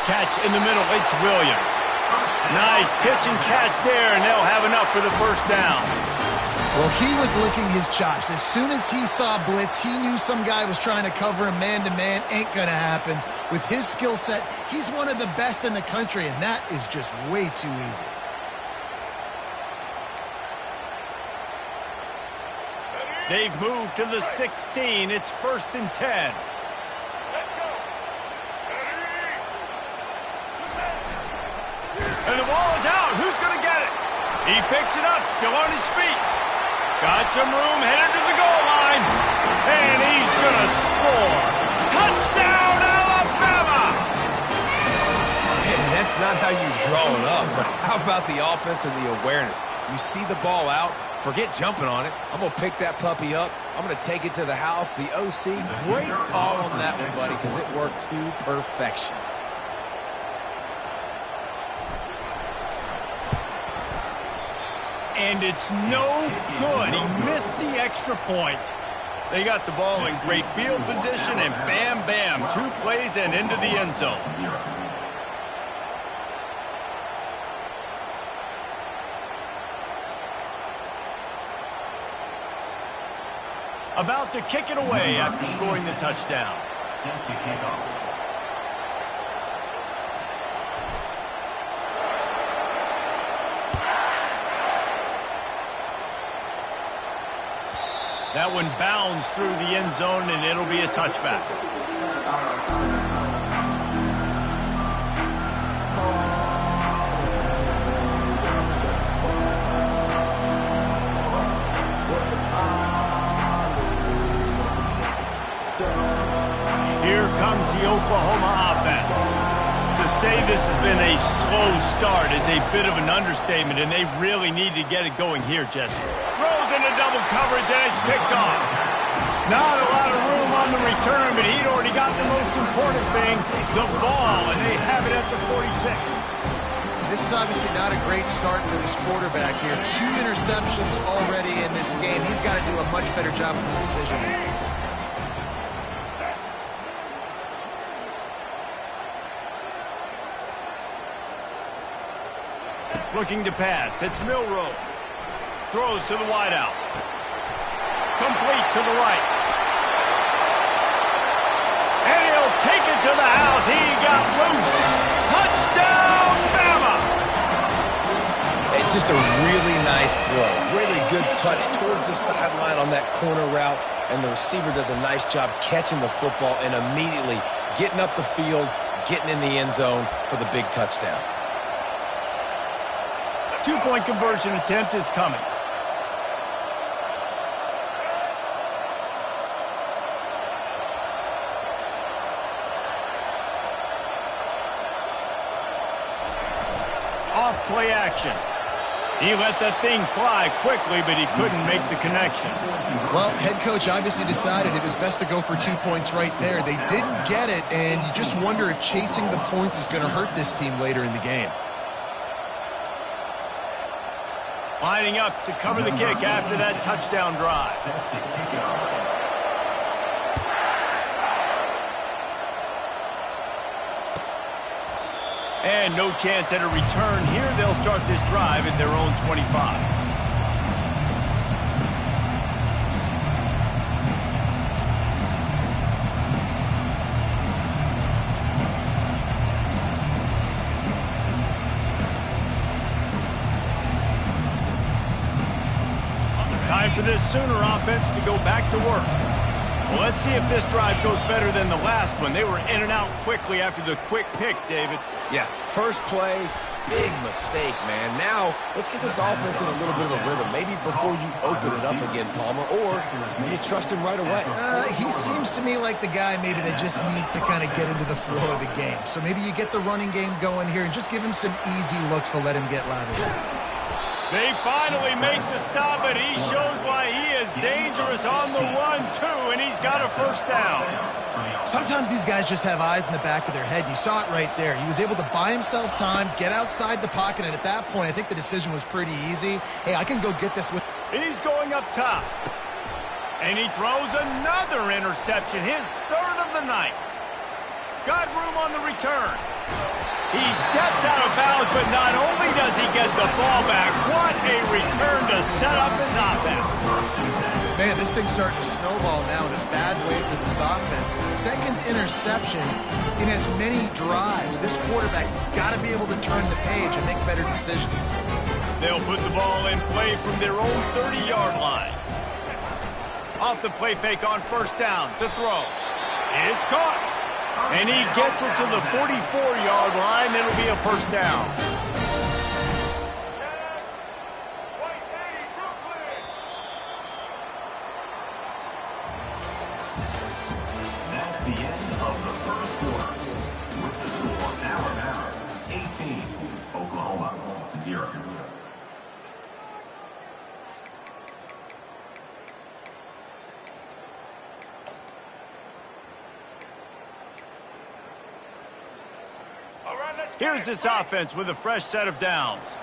catch in the middle. It's Williams. Nice pitch and catch there, and they'll have enough for the first down. Well, he was licking his chops. As soon as he saw blitz, he knew some guy was trying to cover him man-to-man. Ain't going to happen. With his skill set, he's one of the best in the country, and that is just way too easy. They've moved to the 16. It's 1st and 10. And the ball is out. Who's going to get it? He picks it up, still on his feet. Got some room, headed to the goal line. And he's going to score. Touchdown, Alabama! And that's not how you draw it up, but how about the offense and the awareness? You see the ball out, forget jumping on it. I'm going to pick that puppy up. I'm going to take it to the house. The OC, great call on that one, buddy, because it worked to perfection. And it's no good. He missed the extra point. They got the ball in great field position, and bam, bam, 2 plays and into the end zone. About to kick it away after scoring the touchdown. Set to kick off. That one bounds through the end zone, and it'll be a touchback. Here comes the Oklahoma offense. To say this has been a slow start is a bit of an understatement, and they really need to get it going here, Jesse. Throws into double coverage, and it's picked off. Not a lot of room on the return, but he'd already got the most important thing, the ball, and they have it at the 46. This is obviously not a great start for this quarterback here. 2 interceptions already in this game. He's got to do a much better job with his decision. Looking to pass. It's Milroe. Throws to the wideout. Complete to the right. And he'll take it to the house. He got loose. Touchdown, Bama! It's just a really nice throw. Really good touch towards the sideline on that corner route. And the receiver does a nice job catching the football and immediately getting up the field, getting in the end zone for the big touchdown. 2-point conversion attempt is coming. Off play action. He let that thing fly quickly, but he couldn't make the connection. Well, head coach obviously decided it was best to go for 2 points right there. They didn't get it, and you just wonder if chasing the points is going to hurt this team later in the game. Lining up to cover the kick after that touchdown drive. And no chance at a return here. They'll start this drive at their own 25. Time for this Sooner offense to go back to work. Well, let's see if this drive goes better than the last one. They were in and out quickly after the quick pick, David. Yeah, first play, big mistake, man. Now, let's get this offense in a little bit of a rhythm. Maybe before you open it up again, Palmer, or do you trust him right away? He seems to me like the guy maybe that just needs to kind of get into the flow of the game. So maybe you get the running game going here and just give him some easy looks to let him get lathered in. They finally make the stop, and he shows why he is dangerous on the run, too, and he's got a first down. Sometimes these guys just have eyes in the back of their head. You saw it right there. He was able to buy himself time, get outside the pocket, and at that point, I think the decision was pretty easy. Hey, I can go get this with... He's going up top. And he throws another interception, his third of the night. Got room on the return. He steps out of bounds, but not only does he get the ball back, what a return to set up his offense. Man, this thing's starting to snowball now in a bad way for this offense. Second interception in as many drives. This quarterback has got to be able to turn the page and make better decisions. They'll put the ball in play from their own 30-yard line. Off the play fake on first down to throw. It's caught. And he gets it to the 44-yard line. It'll be a first down. That's the end of the first quarter. With the score, Alabama 18, Oklahoma 0. Here's this offense with a fresh set of downs.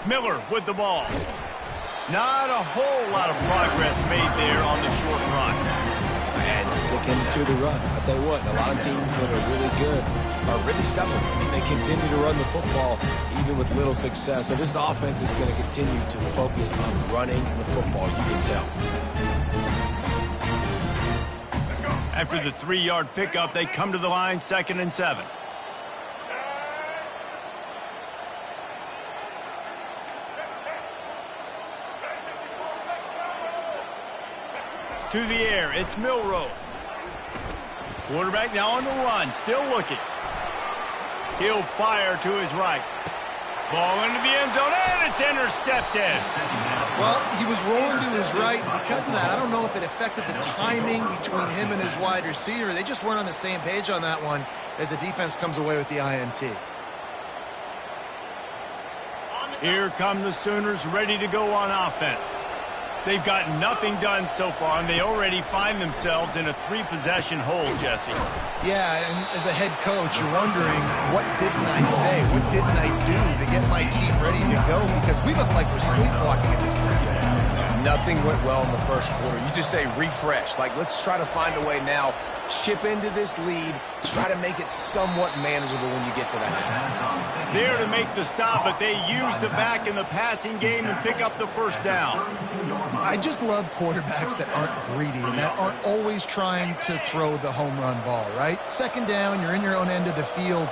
Miller with the ball. Not a whole lot of progress made there on the short run. And sticking to the run. I'll tell you what, a lot of teams that are really good are really stubborn. I mean, they continue to run the football even with little success. So this offense is going to continue to focus on running the football, you can tell. After the 3-yard pickup, they come to the line, 2nd and 7. To the air, it's Milroe. Quarterback now on the run, still looking. He'll fire to his right. Ball into the end zone, and it's intercepted. Well, he was rolling to his right, and because of that, I don't know if it affected the timing between him and his wide receiver. They just weren't on the same page on that one as the defense comes away with the INT. Here come the Sooners ready to go on offense. They've got nothing done so far, and they already find themselves in a 3-possession hole, Jesse. Yeah, and as a head coach, you're wondering, what didn't I say? What didn't I do to get my team ready to go? Because we look like we're sleepwalking at this point. Nothing went well in the first quarter. You just say refresh. Like, let's try to find a way now. Chip into this lead. Try to make it somewhat manageable when you get to the half. There to make the stop, but they used it back in the passing game and pick up the first down. I just love quarterbacks that aren't greedy and that aren't always trying to throw the home run ball, right? 2nd down, you're in your own end of the field.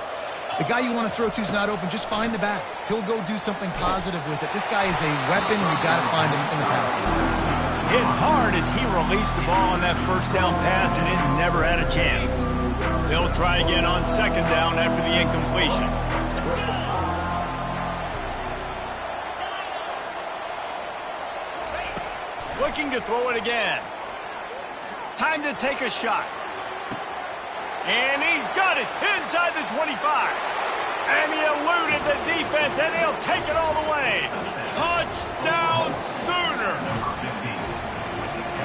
The guy you want to throw to is not open. Just find the back. He'll go do something positive with it. This guy is a weapon. We've got to find him in the passing game. Hit hard as he released the ball on that first down pass, and it never had a chance. They'll try again on 2nd down after the incompletion. Looking to throw it again. Time to take a shot. And he's got it inside the 25. And he eluded the defense, and he'll take it all the way. Touchdown, Sooners!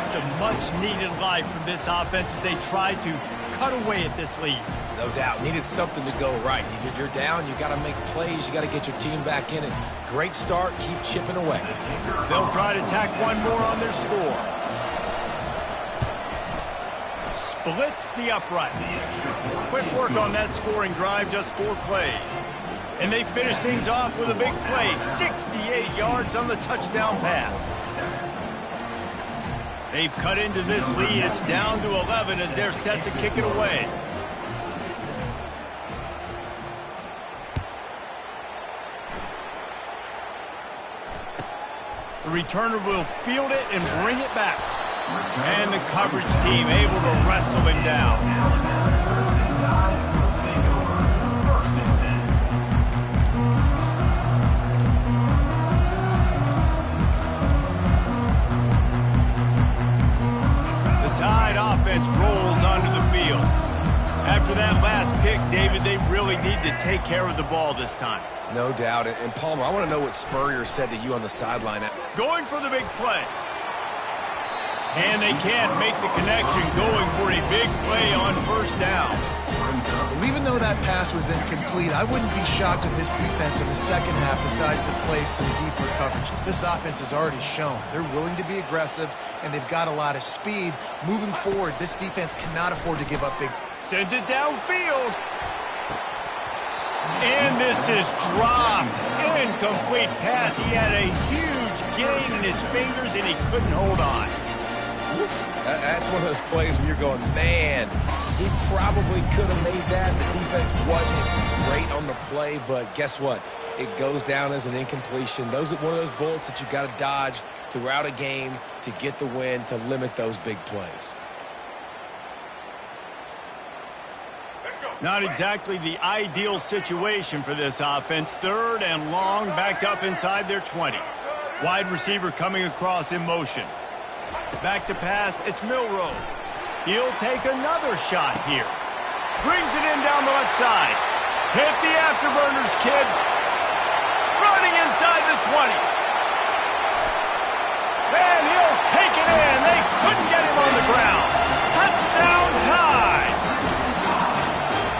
It's a much-needed life from this offense as they try to cut away at this lead. No doubt. Needed something to go right. You're down. You got to make plays. You got to get your team back in it. Great start. Keep chipping away. They'll try to tack one more on their score. Splits the uprights. Quick work on that scoring drive, just 4 plays. And they finish things off with a big play, 68 yards on the touchdown pass. They've cut into this lead. It's down to 11 as they're set to kick it away. The returner will field it and bring it back. And the coverage team able to wrestle him down. The Tide offense rolls onto the field. After that last pick, David, they really need to take care of the ball this time. No doubt. And Palmer, I want to know what Spurrier said to you on the sideline. Going for the big play. And they can't make the connection going for a big play on first down. Well, even though that pass was incomplete, I wouldn't be shocked if this defense in the second half decides to play some deeper coverages. This offense has already shown they're willing to be aggressive, and they've got a lot of speed. Moving forward, this defense cannot afford to give up big. Sends it downfield. And this is dropped. Incomplete pass. He had a huge gain in his fingers, and he couldn't hold on. That's one of those plays where you're going, man, he probably could have made that. The defense wasn't great on the play, but guess what? It goes down as an incompletion. Those are one of those bullets that you got to dodge throughout a game to get the win, to limit those big plays. Not exactly the ideal situation for this offense. Third and long, backed up inside their 20. Wide receiver coming across in motion. Back to pass, it's Milroe. He'll take another shot here. Brings it in down the left side. Hit the afterburners, kid. Running inside the 20. And he'll take it in. They couldn't get him on the ground. Touchdown time.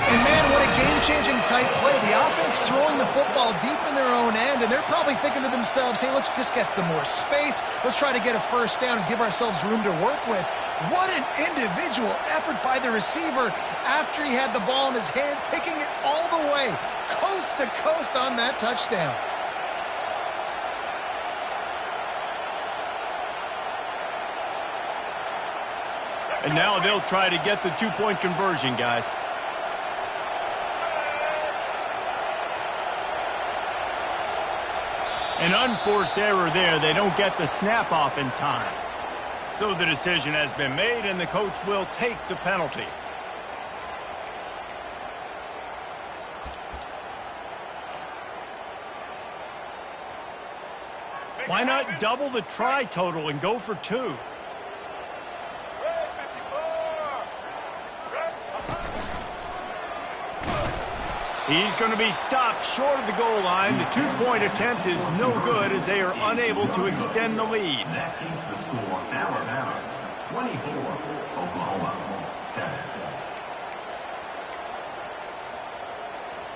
And man, what a game-changing type play. The offense throwing the football deep in their own end, and they're probably thinking to themselves, hey, let's just get some more space. Let's try to get a first down and give ourselves room to work with. What an individual effort by the receiver after he had the ball in his hand, taking it all the way, coast to coast on that touchdown. And now they'll try to get the two-point conversion, guys. An unforced error there. They don't get the snap off in time. So the decision has been made, and the coach will take the penalty. Why not double the try total and go for two? He's going to be stopped short of the goal line. The two-point attempt is no good as they are unable to extend the lead. That keeps the score Alabama 24, Oklahoma 7.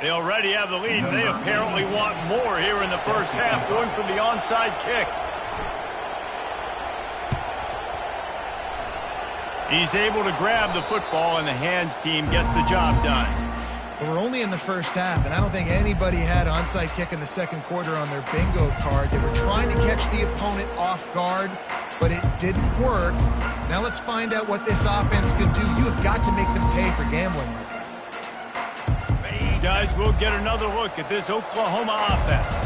They already have the lead, and they apparently want more here in the first half, going for the onside kick. He's able to grab the football, and the hands team gets the job done. We're only in the first half, and I don't think anybody had onside kick in the second quarter on their bingo card. They were trying to catch the opponent off guard, but it didn't work. Now let's find out what this offense could do. You have got to make them pay for gambling like that. Guys, we'll get another look at this Oklahoma offense.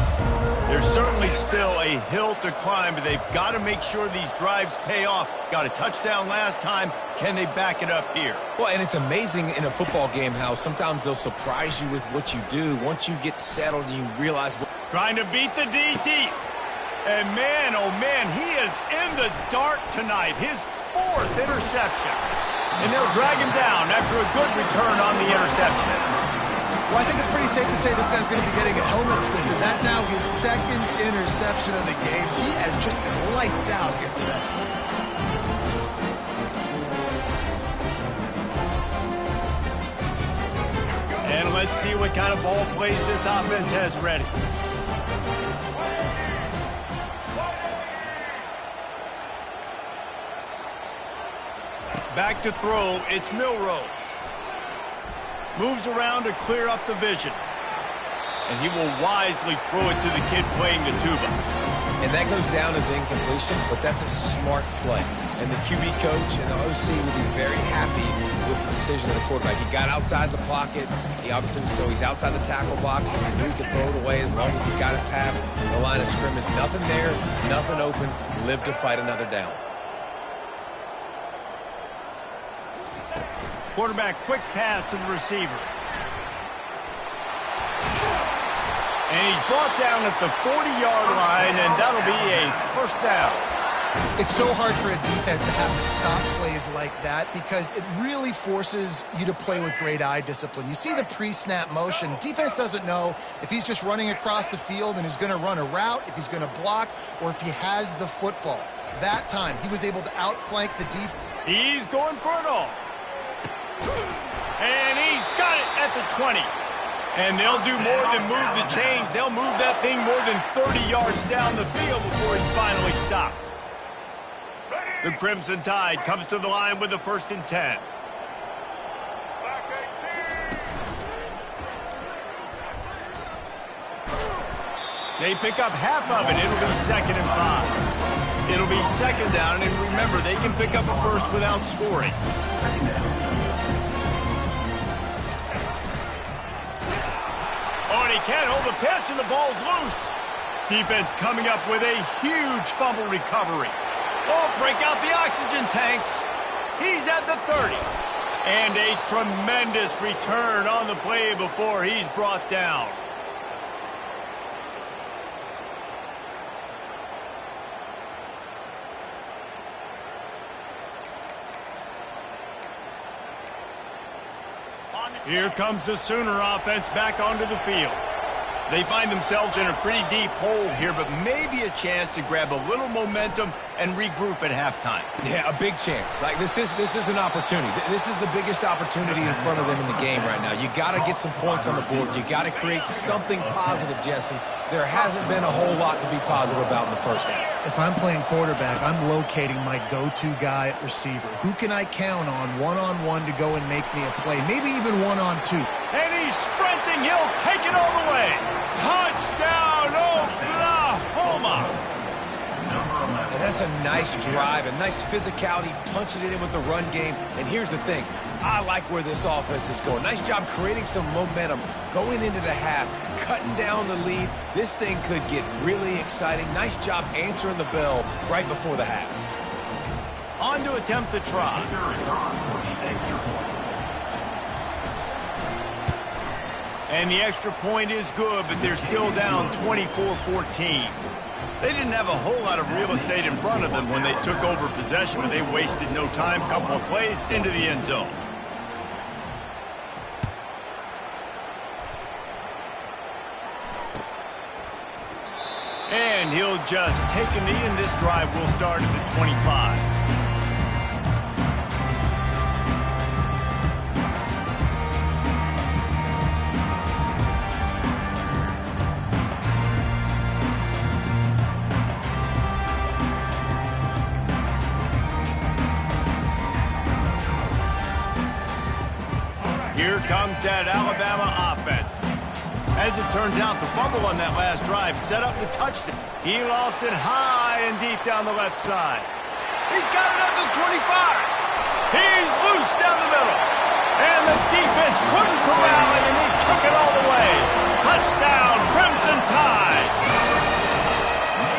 There's certainly still a hill to climb, but they've got to make sure these drives pay off. Got a touchdown last time. Can they back it up here? Well, and it's amazing in a football game how sometimes they'll surprise you with what you do. Once you get settled and you realize what... Trying to beat the D deep. And man, oh man, he is in the dark tonight. His fourth interception. And they'll drag him down after a good return on the interception. Well, I think it's pretty safe to say this guy's going to be getting a helmet sticker. That now his second interception of the game. He has just been lights out here today. And let's see what kind of ball plays this offense has ready. Back to throw, it's Milroe. Moves around to clear up the vision. And he will wisely throw it to the kid playing the tuba. And that goes down as incompletion, but that's a smart play. And the QB coach and the OC will be very happy with the decision of the quarterback. He got outside the pocket. He obviously, so he's outside the tackle box. He knew he could throw it away as long as he got it past the line of scrimmage. Nothing there, nothing open. Live to fight another down. Quarterback, quick pass to the receiver. And he's brought down at the 40-yard line, and that'll be a first down. It's so hard for a defense to have to stop plays like that because it really forces you to play with great eye discipline. You see the pre-snap motion. Defense doesn't know if he's just running across the field and is going to run a route, if he's going to block, or if he has the football. That time, he was able to outflank the defense. He's going for it all. And he's got it at the 20. And they'll do more than move the chains. They'll move that thing more than 30 yards down the field before it's finally stopped. The Crimson Tide comes to the line with the 1st and 10. They pick up half of it. It'll be 2nd and 5. It'll be 2nd down, and remember, they can pick up a first without scoring. Oh, and he can't hold the pitch, and the ball's loose. Defense coming up with a huge fumble recovery. Oh, break out the oxygen tanks. He's at the 30. And a tremendous return on the play before he's brought down. Here comes the Sooner offense back onto the field. They find themselves in a pretty deep hole here, but maybe a chance to grab a little momentum and regroup at halftime. Yeah, a big chance. Like this is an opportunity. This is the biggest opportunity in front of them in the game right now. You got to get some points on the board. You got to create something positive, Jesse. There hasn't been a whole lot to be positive about in the first half. If I'm playing quarterback, I'm locating my go-to guy at receiver. Who can I count on one-on-one to go and make me a play? Maybe even one-on-two. And he's sprinting. He'll take it all the way. Touchdown, Oklahoma! And that's a nice drive, a nice physicality, punching it in with the run game. And here's the thing. I like where this offense is going. Nice job creating some momentum, going into the half, cutting down the lead. This thing could get really exciting. Nice job answering the bell right before the half. On to attempt the try. And the extra point is good, but they're still down 24-14. They didn't have a whole lot of real estate in front of them when they took over possession, but they wasted no time. Couple of plays into the end zone. And he'll just take a knee, and this drive will start at the 25. Here comes that Alabama offense. As it turns out, the fumble on that last drive set up the touchdown. He lost it high and deep down the left side. He's got it at the 25. He's loose down the middle. And the defense couldn't corral him, and he took it all the way. Touchdown, Crimson Tide.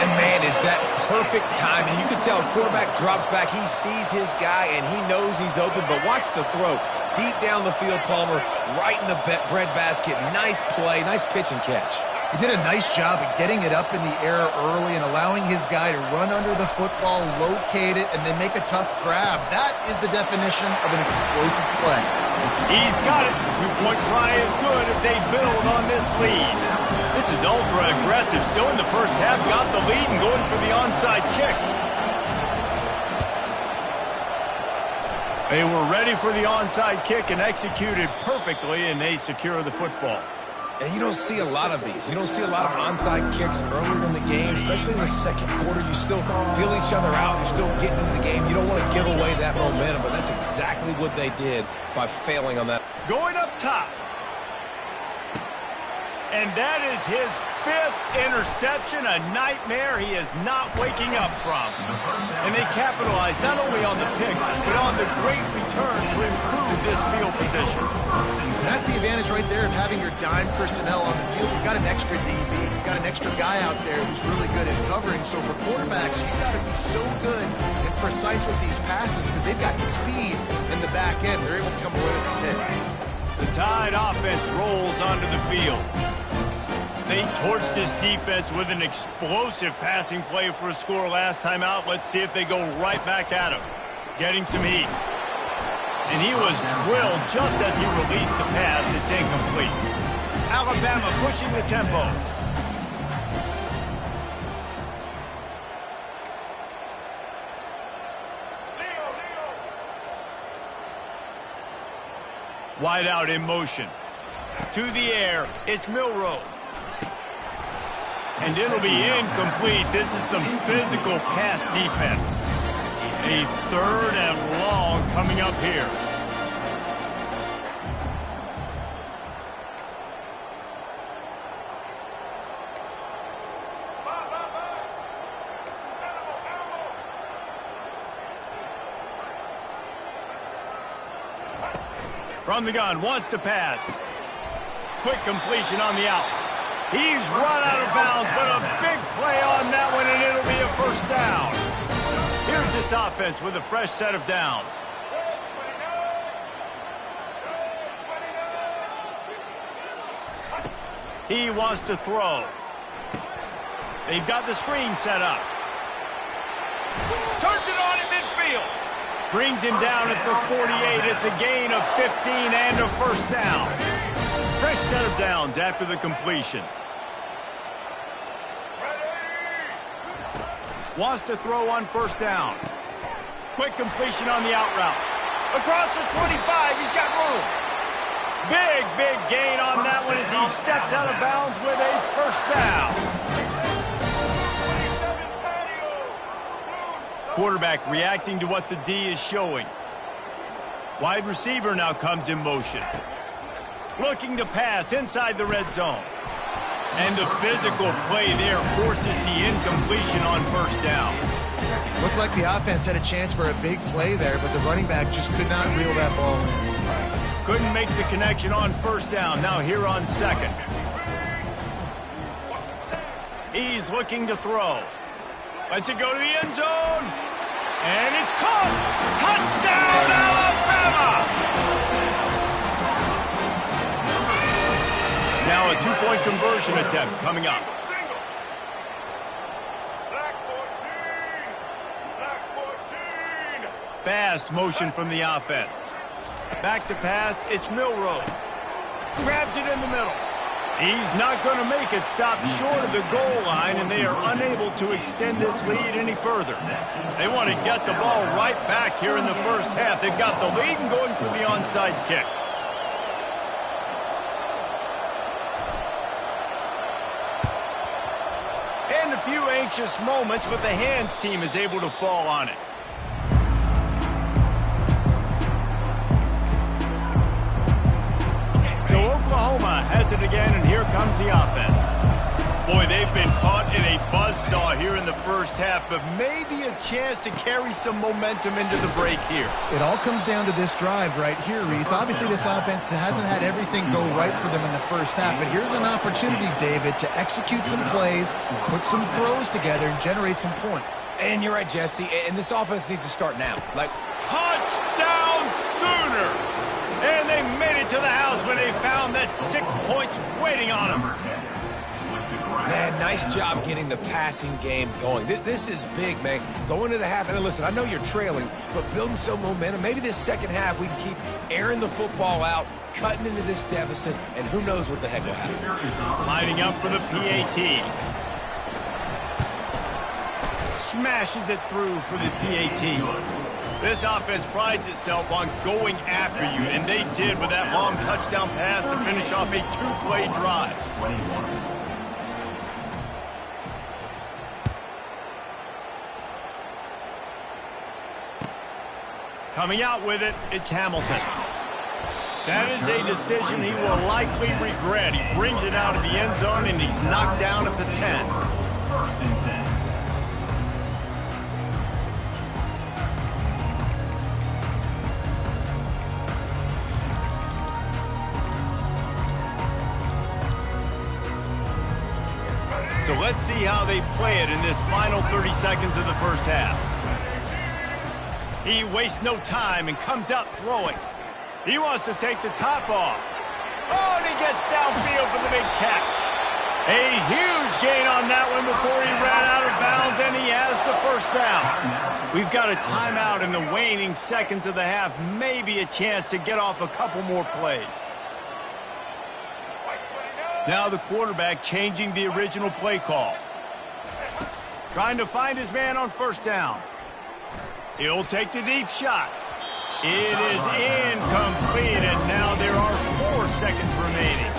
And man, is that perfect timing. You can tell quarterback drops back. He sees his guy, and he knows he's open. But watch the throw. Deep down the field, Palmer, right in the breadbasket. Nice play, nice pitch and catch. He did a nice job of getting it up in the air early and allowing his guy to run under the football, locate it, and then make a tough grab. That is the definition of an explosive play. He's got it. Two-point try is good as they build on this lead. This is ultra-aggressive. Still in the first half, got the lead and going for the onside kick. They were ready for the onside kick and executed perfectly, and they secure the football. And you don't see a lot of these. You don't see a lot of onside kicks earlier in the game, especially in the second quarter. You still feel each other out. You're still getting into the game. You don't want to give away that momentum, but that's exactly what they did by failing on that. Going up top. And that is his 5th interception, a nightmare he is not waking up from. And they capitalized not only on the pick, but on the great return to improve this field position. And that's the advantage right there of having your dime personnel on the field. You've got an extra DB. You've got an extra guy out there who's really good at covering. So for quarterbacks, you've got to be so good and precise with these passes because they've got speed in the back end. They're able to come away with a pick. The Tide offense rolls onto the field. They torched this defense with an explosive passing play for a score last time out. Let's see if they go right back at him. Getting some heat. And he was drilled just as he released the pass. It's incomplete. Alabama pushing the tempo. Wide out in motion. To the air, it's Milroe. And it'll be incomplete. This is some physical pass defense. A 3rd and long coming up here. From the gun, wants to pass. Quick completion on the out. He's run out of bounds, but a big play on that one, and it'll be a first down. Here's this offense with a fresh set of downs. He wants to throw. They've got the screen set up. Turns it on in midfield. Brings him down at the 48. It's a gain of 15 and a first down. Fresh set of downs after the completion. Wants to throw on first down. Quick completion on the out route. Across the 25, he's got room. Big gain on that one as he steps out of bounds with a first down. Quarterback reacting to what the D is showing. Wide receiver now comes in motion. Looking to pass inside the red zone. And the physical play there forces the incompletion on first down. Looked like the offense had a chance for a big play there, but the running back just could not reel that ball in. Couldn't make the connection on first down. Now here on second. He's looking to throw. Lets it go to the end zone. And it's caught. Touchdown, Alabama! Now a two-point conversion attempt coming up. Fast motion from the offense. Back to pass, it's Milroe. Grabs it in the middle. He's not going to make it. Stop short of the goal line, and they are unable to extend this lead any further. They want to get the ball right back here in the first half. They've got the lead and going for the onside kick. And a few anxious moments, but the hands team is able to fall on it. So Oklahoma has it again, and here comes the offense. Boy, they've been caught in a buzzsaw here in the first half, but maybe a chance to carry some momentum into the break here. It all comes down to this drive right here, Reese. Obviously, this offense hasn't had everything go right for them in the first half, but here's an opportunity, David, to execute some plays, put some throws together, and generate some points. And you're right, Jesse, and this offense needs to start now. Touchdown Sooners! And they made it to the house when they found that 6 points waiting on them. Man, nice job getting the passing game going. This is big, man. Going to the half, and listen, I know you're trailing, but building some momentum. Maybe this second half we can keep airing the football out, cutting into this deficit, and who knows what the heck will happen. Lining up for the PAT. Smashes it through for the PAT. This offense prides itself on going after you, and they did with that long touchdown pass to finish off a two-play drive. Coming out with it, it's Hamilton. That is a decision he will likely regret. He brings it out of the end zone, and he's knocked down at the 10. First and 10. So let's see how they play it in this final 30 seconds of the first half. He wastes no time and comes out throwing. He wants to take the top off. Oh, and he gets downfield for the big catch. A huge gain on that one before he ran out of bounds, and he has the first down. We've got a timeout in the waning seconds of the half. Maybe a chance to get off a couple more plays. Now the quarterback changing the original play call. Trying to find his man on first down. He'll take the deep shot. It is incomplete, and now there are 4 seconds remaining.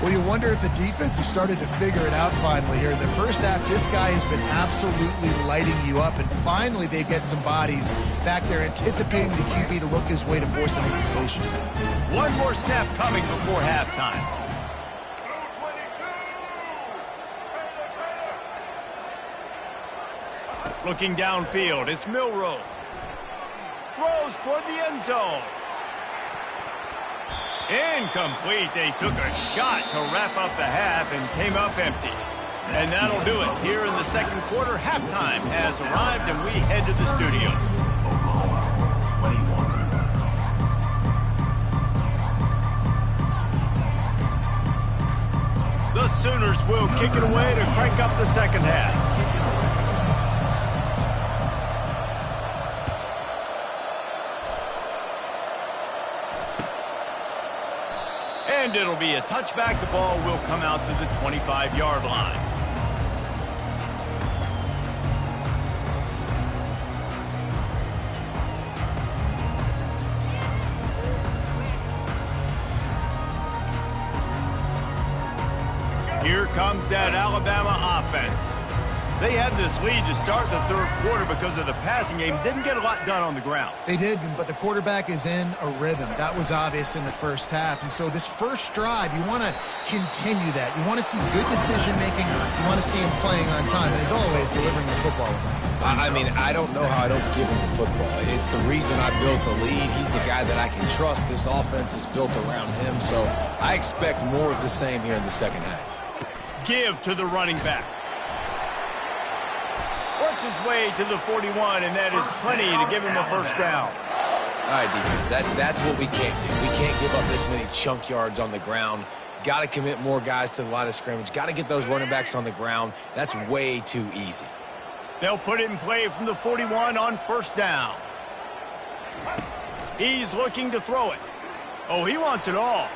Well, you wonder if the defense has started to figure it out finally here. In the first half, this guy has been absolutely lighting you up, and finally they get some bodies back there anticipating the QB to look his way to force an incompletion. One more snap coming before halftime. Looking downfield, it's Milroe. Throws toward the end zone. Incomplete. They took a shot to wrap up the half and came up empty. And that'll do it. Here in the second quarter, halftime has arrived, and we head to the studio. The Sooners will kick it away to crank up the second half. And it'll be a touchback. The ball will come out to the 25-yard line. Here comes that Alabama offense. They had this lead to start the third quarter because of the passing game. Didn't get a lot done on the ground. They did, but the quarterback is in a rhythm. That was obvious in the first half. And so this first drive, you want to continue that. You want to see good decision-making. You want to see him playing on time. And as always, delivering the football with that. I mean, I don't know how I don't give him the football. It's the reason I built the lead. He's the guy that I can trust. This offense is built around him. So I expect more of the same here in the second half. Give to the running back. Works his way to the 41, and that is plenty to give him a first down. All right, defense, that's what we can't do. We can't give up this many chunk yards on the ground. Got to commit more guys to the line of scrimmage. Got to get those running backs on the ground. That's way too easy. They'll put it in play from the 41 on first down. He's looking to throw it. Oh, he wants it all.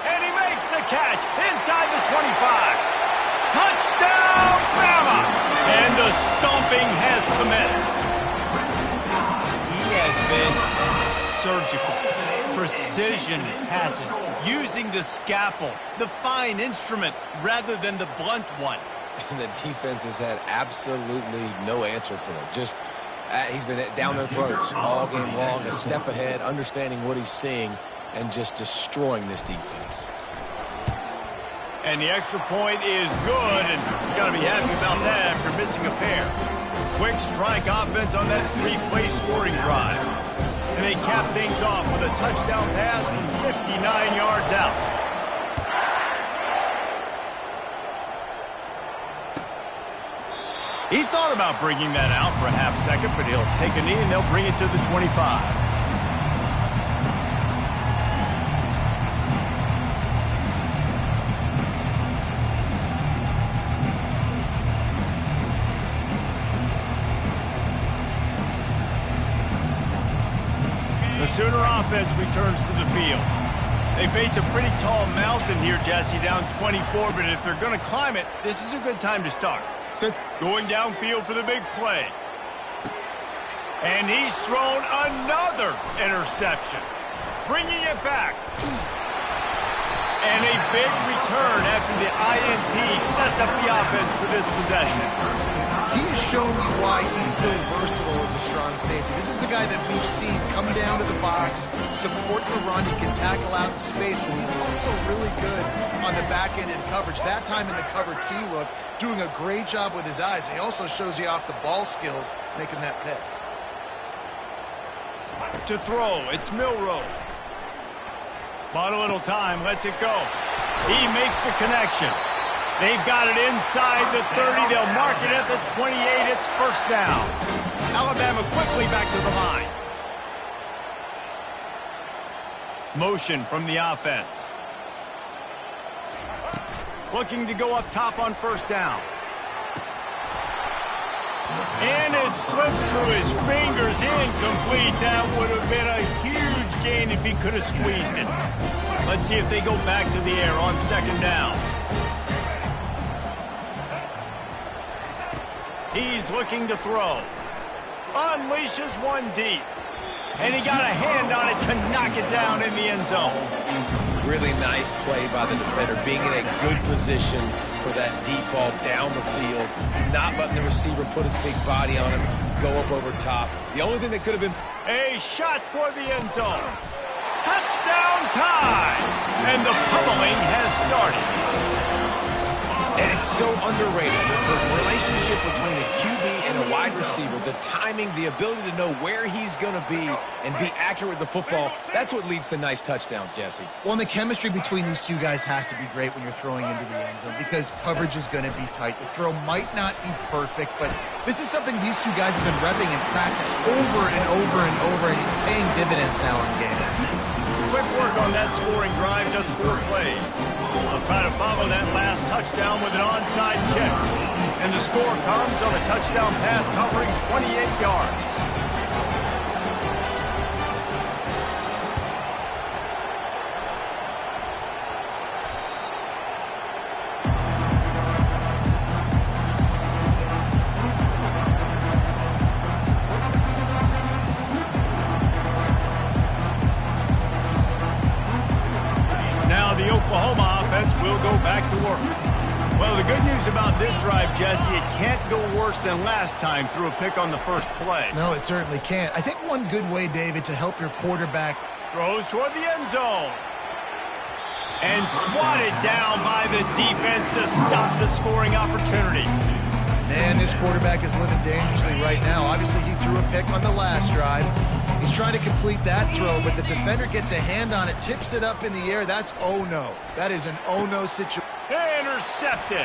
And he makes the catch inside the 25. Touchdown, Bama! And the stomping has commenced. He has been surgical. Precision passes, using the scalpel, the fine instrument, rather than the blunt one. And the defense has had absolutely no answer for him. Just, he's been down their throats all game long, a step ahead, understanding what he's seeing, and just destroying this defense. And the extra point is good, and you got to be happy about that after missing a pair. Quick strike offense on that 3-play scoring drive. And they cap things off with a touchdown pass from 59 yards out. He thought about bringing that out for a half second, but he'll take a knee and they'll bring it to the 25. The Sooner offense returns to the field. They face a pretty tall mountain here, Jesse, down 24, but if they're going to climb it, this is a good time to start. Going downfield for the big play. And he's thrown another interception. Bringing it back. And a big return after the INT sets up the offense for this possession. He has shown you why he's so versatile as a strong safety. This is a guy that we've seen come down to the box, support the run. He can tackle out in space, but he's also really good on the back end in coverage. That time in the cover 2 look, doing a great job with his eyes. And he also shows you off the ball skills, making that pick. To throw, it's Milroe. Bought a little time, lets it go. He makes the connection. They've got it inside the 30. They'll mark it at the 28. It's first down. Alabama quickly back to the line. Motion from the offense. looking to go up top on first down. And it slipped through his fingers, incomplete. That would have been a huge gain if he could have squeezed it. Let's see if they go back to the air on second down. He's looking to throw. Unleashes one deep. And he got a hand on it to knock it down in the end zone. Really nice play by the defender, being in a good position for that deep ball down the field, not letting the receiver put his big body on him, go up over top. The only thing that could have been... A shot toward the end zone. Touchdown time! And the pummeling has started. And it's so underrated, the relationship between a QB and a wide receiver, the timing, the ability to know where he's going to be and be accurate with the football, that's what leads to nice touchdowns, Jesse. Well, and the chemistry between these two guys has to be great when you're throwing into the end zone because coverage is going to be tight. The throw might not be perfect, but this is something these two guys have been repping in practice over and over and over, and it's paying dividends now in game. Quick work on that scoring drive, just 4 plays. They'll try to follow that last touchdown with an onside kick. And the score comes on a touchdown pass covering 28 yards. The Oklahoma offense will go back to work. Well, the good news about this drive, Jesse, it can't go worse than last time through a pick on the first play. No, it certainly can't. I think one good way, David, to help your quarterback... Throws toward the end zone. And swatted down by the defense to stop the scoring opportunity. Man, this quarterback is living dangerously right now. Obviously, he threw a pick on the last drive. He's trying to complete that throw, but the defender gets a hand on it, tips it up in the air. That's oh-no. That is an oh-no situation. Intercepted.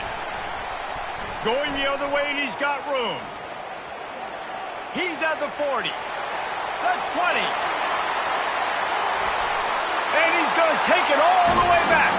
Going the other way, and he's got room. He's at the 40. The 20. And he's going to take it all the way back.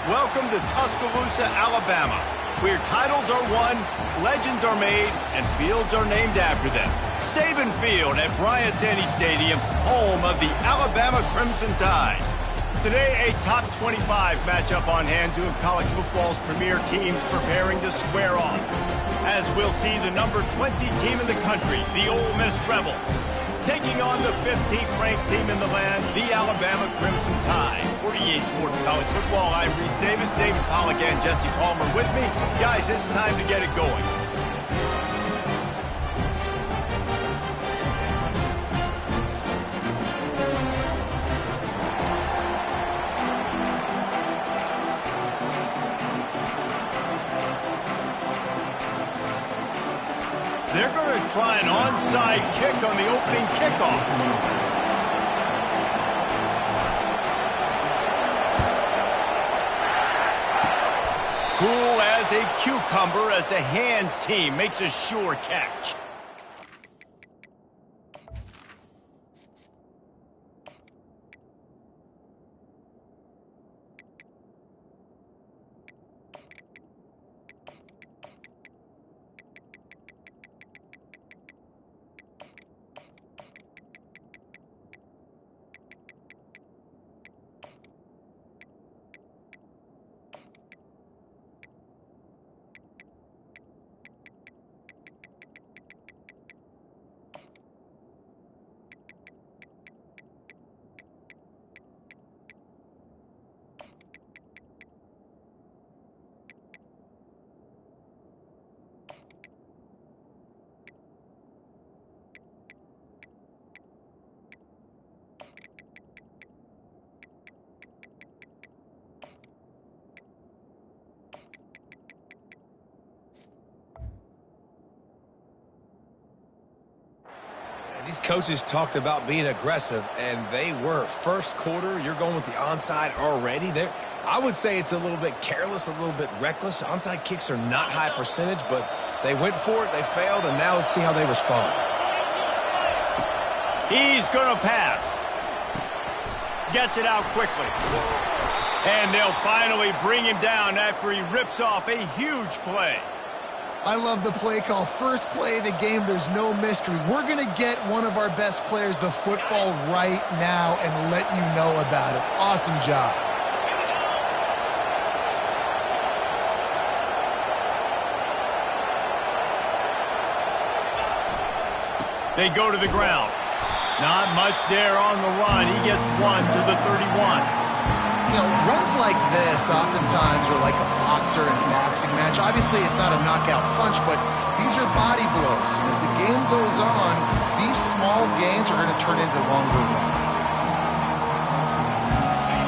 Welcome to Tuscaloosa, Alabama, where titles are won, legends are made, and fields are named after them. Saban Field at Bryant-Denny Stadium, home of the Alabama Crimson Tide. Today, a top 25 matchup on hand, two of college football's premier teams preparing to square off. As we'll see the number 20 team in the country, the Ole Miss Rebels, taking on the 15th ranked team in the land, the Alabama Crimson Tide. For EA Sports College Football, I'm Reese Davis, David Pollack, and Jesse Palmer with me. Guys, it's time to get it going. They're going to try an onside kick on the opening kickoff. Cool as a cucumber as the hands team makes a sure catch. These coaches talked about being aggressive, and they were. First quarter, you're going with the onside already. I would say it's a little bit careless, a little bit reckless. Onside kicks are not high percentage, but they went for it, they failed, and now let's see how they respond. He's going to pass. Gets it out quickly. And they'll finally bring him down after he rips off a huge play. I love the play call. First play of the game, there's no mystery. We're going to get one of our best players the football right now and let you know about it. Awesome job. They go to the ground. Not much there on the run. He gets one to the 31. You know, runs like this oftentimes are like a boxer in a boxing match. Obviously, it's not a knockout punch, but these are body blows. As the game goes on, these small gains are going to turn into longer runs.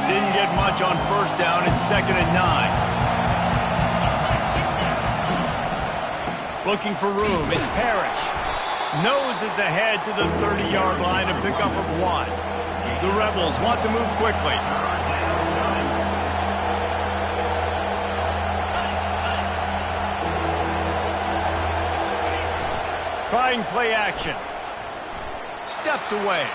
Didn't get much on first down. It's 2nd and 9. Looking for room. It's Parrish. Noses ahead to the 30-yard line, a pickup of 1. The Rebels want to move quickly. Trying play action. Steps away.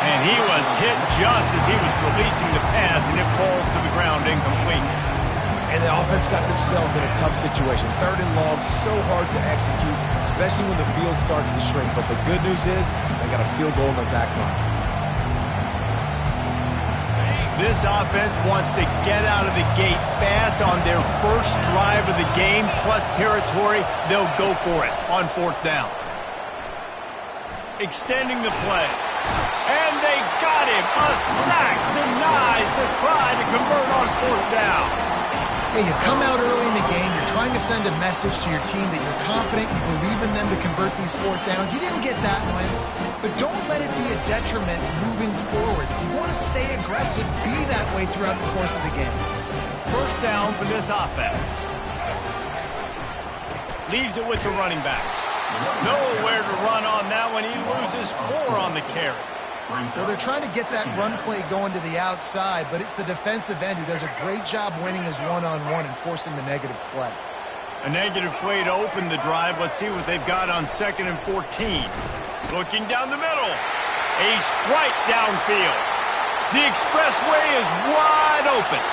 And he was hit just as he was releasing the pass, and it falls to the ground incomplete. And the offense got themselves in a tough situation. 3rd and long, so hard to execute, especially when the field starts to shrink. But the good news is they got a field goal in their back pocket. This offense wants to get out of the gate fast on their first drive of the game, plus territory. They'll go for it on 4th down. Extending the play. And they got him. A sack denies the try to convert on 4th down. Hey, you come out early in the game, you're trying to send a message to your team that you're confident, you believe in them to convert these 4th downs. You didn't get that one, but don't let it be a detriment moving forward. If you want to stay aggressive, be that way throughout the course of the game. First down for this offense. Leaves it with the running back. Nowhere to run on that one. He loses 4 on the carry. Well, they're trying to get that run play going to the outside, but it's the defensive end who does a great job winning his one-on-one and forcing the negative play. A negative play to open the drive. Let's see what they've got on 2nd and 14. Looking down the middle. A strike downfield. The expressway is wide open.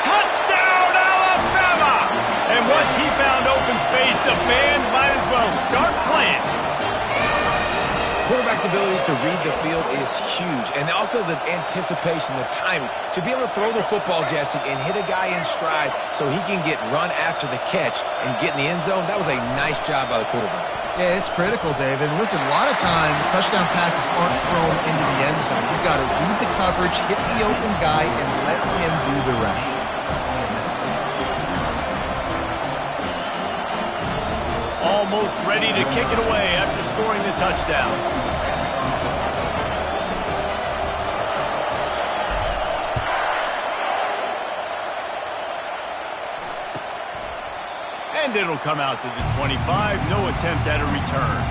Touchdown, Alabama! And once he found open space, the band might as well start playing. Quarterback's abilities to read the field is huge, and also the anticipation, the timing. To be able to throw the football, Jesse, and hit a guy in stride so he can get run after the catch and get in the end zone, that was a nice job by the quarterback. Yeah, it's critical, David. And listen, a lot of times touchdown passes aren't thrown into the end zone. You've got to read the coverage, hit the open guy, and let him do the rest. Almost ready to kick it away after scoring the touchdown. And it'll come out to the 25. No attempt at a return.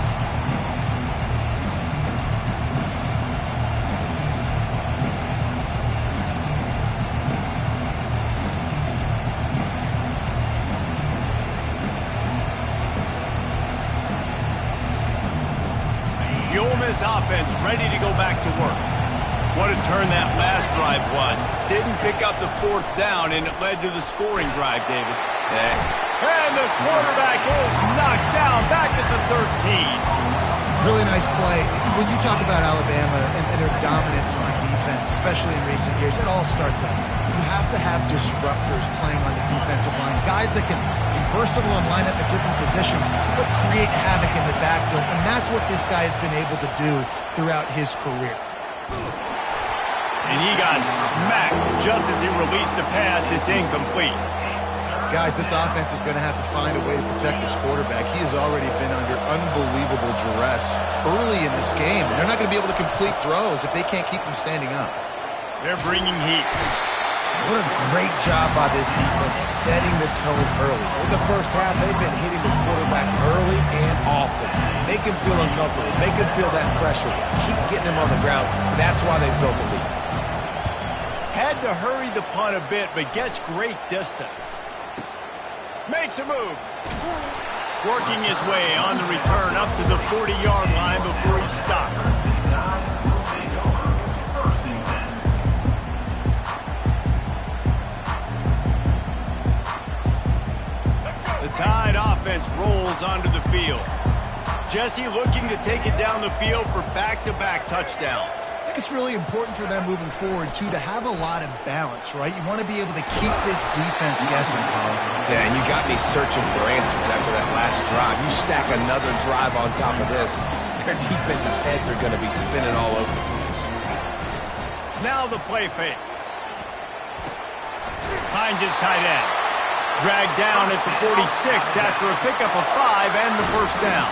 this offense ready to go back to work. What a turn that last drive was. Didn't pick up the fourth down, and it led to the scoring drive, David. And the quarterback is knocked down back at the 13. Really nice play. When you talk about Alabama and their dominance on defense, especially in recent years, it all starts up front. You have to have disruptors playing on the defensive line, guys that can be versatile and line up at different positions, but create havoc in the backfield, and that's what this guy has been able to do throughout his career. And he got smacked just as he released the pass. It's incomplete. Guys, this offense is going to have to find a way to protect this quarterback. He has already been under unbelievable duress early in this game, and they're not going to be able to complete throws if they can't keep him standing up. They're bringing heat. What a great job by this defense setting the tone early. In the first half, they've been hitting the quarterback early and often. Make him feel uncomfortable. Make him feel that pressure. Keep getting him on the ground. That's why they've built a lead. Had to hurry the punt a bit, but gets great distance. Makes a move. Working his way on the return up to the 40-yard line before he stopped. The Tide offense rolls onto the field. Jesse looking to take it down the field for back-to-back touchdowns. I think it's really important for them moving forward, too, to have a lot of balance, right? You want to be able to keep this defense guessing, Colin. Yeah, and you got me searching for answers after that last drive. You stack another drive on top of this, their defense's heads are going to be spinning all over the place. Now the play fake. Hines is tight end. Dragged down at the 46 after a pickup of 5 and the first down.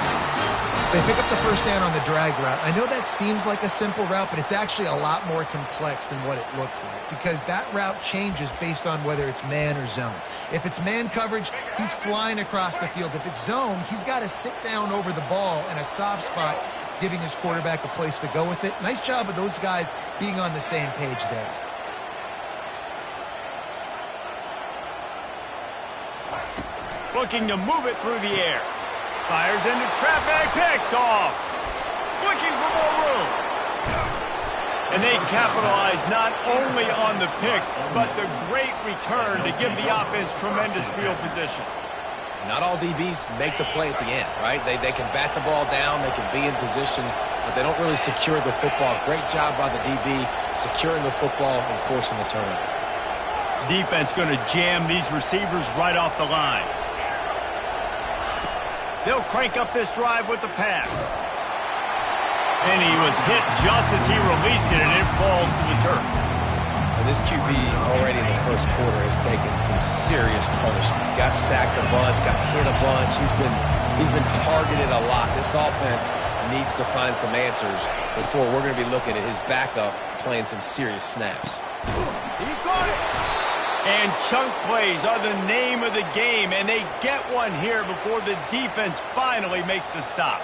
They pick up the first down on the drag route. I know that seems like a simple route, but it's actually a lot more complex than what it looks like because that route changes based on whether it's man or zone. If it's man coverage, he's flying across the field. If it's zone, he's got to sit down over the ball in a soft spot, giving his quarterback a place to go with it. Nice job of those guys being on the same page there. Looking to move it through the air. Fires into traffic, picked off. Looking for more room. And they capitalize not only on the pick, but the great return to give the offense tremendous field position. Not all DBs make the play at the end, right? They can bat the ball down, they can be in position, but they don't really secure the football. Great job by the DB securing the football and forcing the turnover. Defense going to jam these receivers right off the line. They'll crank up this drive with the pass. And he was hit just as he released it, and it falls to the turf. And this QB already in the first quarter has taken some serious punishment. Got sacked a bunch, got hit a bunch. He's been targeted a lot. This offense needs to find some answers before we're going to be looking at his backup playing some serious snaps. He got it. And chunk plays are the name of the game, and they get one here before the defense finally makes the stop.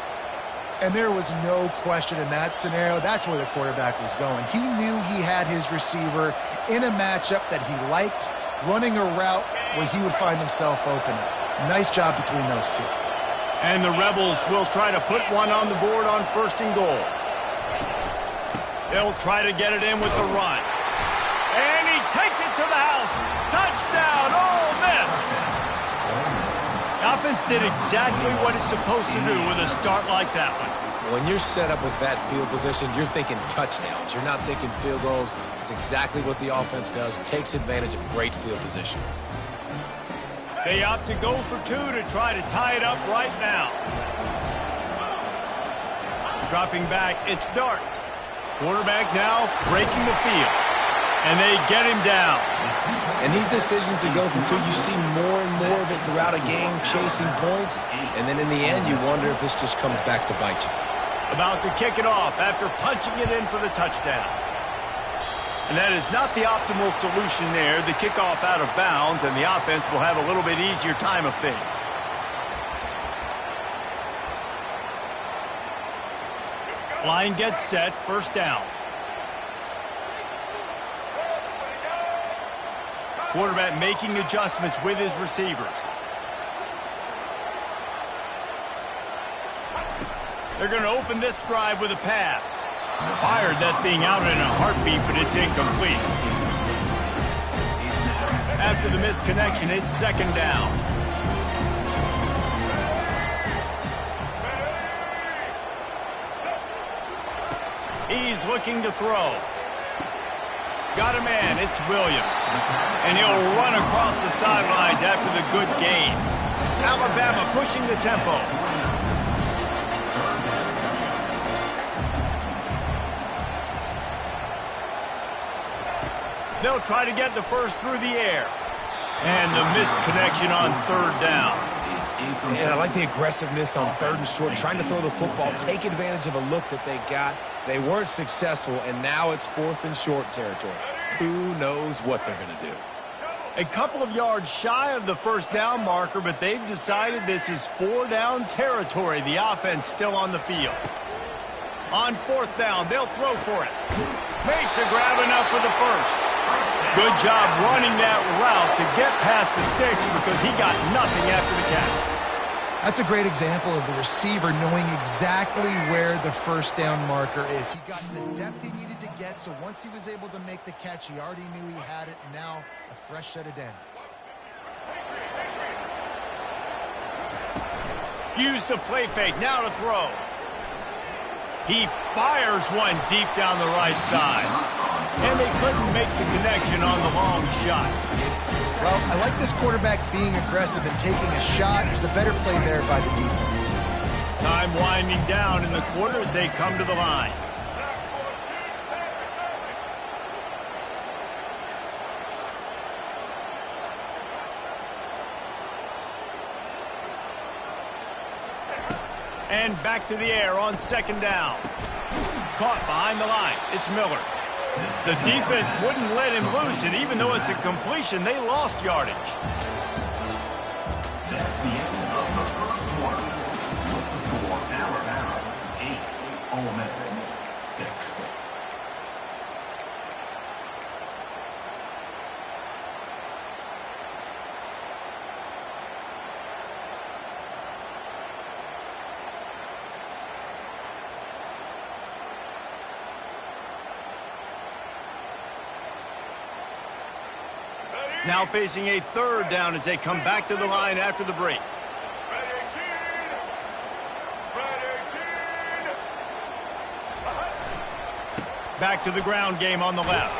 And there was no question in that scenario. That's where the quarterback was going. He knew he had his receiver in a matchup that he liked, running a route where he would find himself open. Nice job between those two. And the Rebels will try to put one on the board on 1st and goal. They'll try to get it in with the run. And he takes it to the house. Touchdown, Ole Miss. The offense did exactly what it's supposed to do with a start like that one. When you're set up with that field position, you're thinking touchdowns. You're not thinking field goals. It's exactly what the offense does. Takes advantage of great field position. They opt to go for 2 to try to tie it up right now. Dropping back, it's Dart. Quarterback now breaking the field. And they get him down. And these decisions to go for 2, you see more and more of it throughout a game, chasing points. And then in the end, you wonder if this just comes back to bite you. About to kick it off after punching it in for the touchdown. And that is not the optimal solution there. The kickoff out of bounds, and the offense will have a little bit easier time of things. Line gets set, 1st down. Quarterback making adjustments with his receivers. They're going to open this drive with a pass. Fired that thing out in a heartbeat, but it's incomplete. After the missed connection, it's second down. He's looking to throw. Got a man, it's Williams. And he'll run across the sidelines after the good gain. Alabama pushing the tempo. They'll try to get the first through the air. And the missed connection on third down. And I like the aggressiveness on third and short, trying to throw the football, take advantage of a look that they got. They weren't successful, and now it's fourth and short territory. Who knows what they're going to do? A couple of yards shy of the first down marker, but they've decided this is 4-down territory. The offense still on the field. On fourth down, they'll throw for it. Makes a grab enough for the first. Good job running that route to get past the sticks because he got nothing after the catch. That's a great example of the receiver knowing exactly where the first down marker is. He got the depth he needed to get, so once he was able to make the catch, he already knew he had it. Now a fresh set of downs. Use the play fake, now to throw. He fires one deep down the right side. And they couldn't make the connection on the long shot. Well, I like this quarterback being aggressive and taking a shot. There's the better play there by the defense. Time winding down in the quarter as they come to the line. And back to the air on second down. Caught behind the line. It's Miller. The defense wouldn't let him loose, and even though it's a completion, they lost yardage. That's the end of the first quarter. With the score, Alabama 8, Ole Miss 6. Now facing a third down as they come back to the line after the break. Back to the ground game on the left.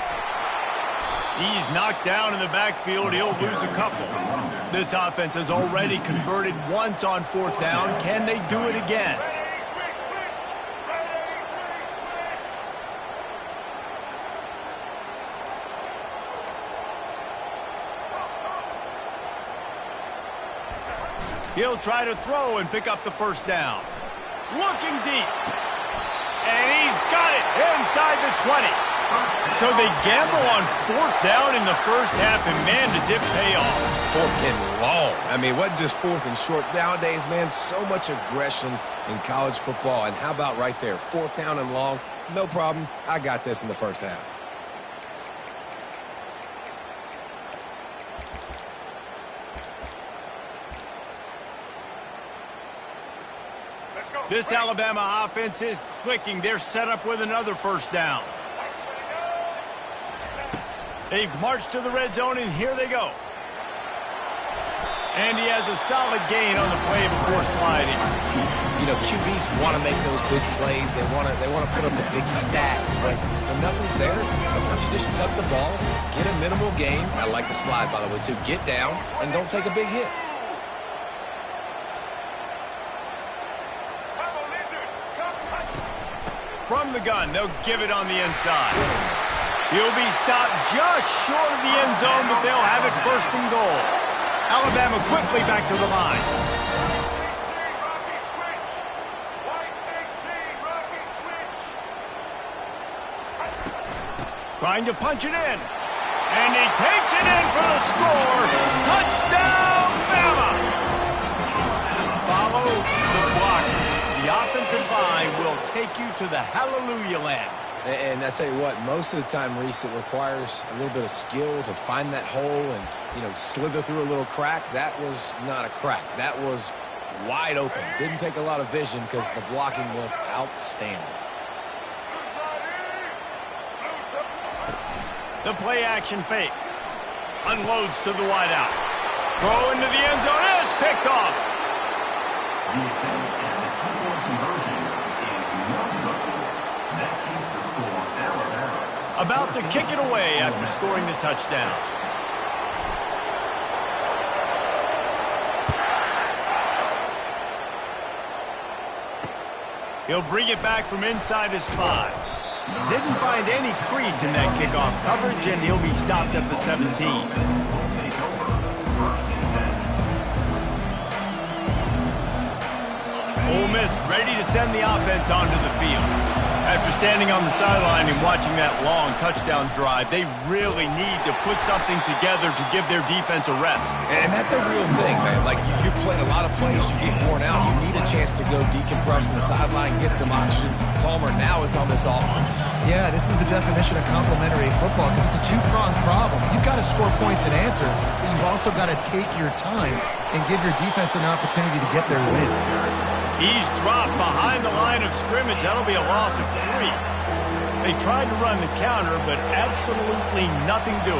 He's knocked down in the backfield. He'll lose a couple. This offense has already converted once on fourth down. Can they do it again? He'll try to throw and pick up the first down. Looking deep. And he's got it inside the 20. So they gamble on fourth down in the first half, and man, does it pay off. Fourth and long. I mean, it wasn't just fourth and short. Nowadays, man, so much aggression in college football. And how about right there? Fourth down and long. No problem. I got this in the first half. This Alabama offense is clicking. They're set up with another first down. They've marched to the red zone, and here they go. And he has a solid gain on the play before sliding. You know, QBs want to make those big plays. They want to put up the big stats, but when nothing's there, sometimes you just tuck the ball, get a minimal gain. I like the slide, by the way, too. Get down and don't take a big hit. From the gun, they'll give it on the inside. He'll be stopped just short of the end zone, but they'll have it first and goal. Alabama quickly back to the line. Trying to punch it in. And he takes it in for the score. Touchdown, Bama! Follow the block. The offensive line will take you to the hallelujah land. And I tell you what, most of the time, Reese, it requires a little bit of skill to find that hole and, you know, slither through a little crack. That was not a crack. That was wide open. Didn't take a lot of vision because the blocking was outstanding. The play action fake. Unloads to the wideout. Throw into the end zone, and it's picked off. The attempt at the two-point conversion is no good. That keeps the score Alabama. About to kick it away after scoring the touchdown. He'll bring it back from inside his 5. Didn't find any crease in that kickoff coverage, and he'll be stopped at the 17. Ole Miss ready to send the offense onto the field. After standing on the sideline and watching that long touchdown drive, they really need to put something together to give their defense a rest. And that's a real thing, man. Like, you played a lot of plays, you get worn out, you need a chance to go decompress on the sideline, get some oxygen. Palmer, now it's on this offense. Yeah, this is the definition of complementary football because it's a two-pronged problem. You've got to score points and answer, but you've also got to take your time and give your defense an opportunity to get their win. He's dropped behind the line of scrimmage. That'll be a loss of 3. They tried to run the counter, but absolutely nothing doing.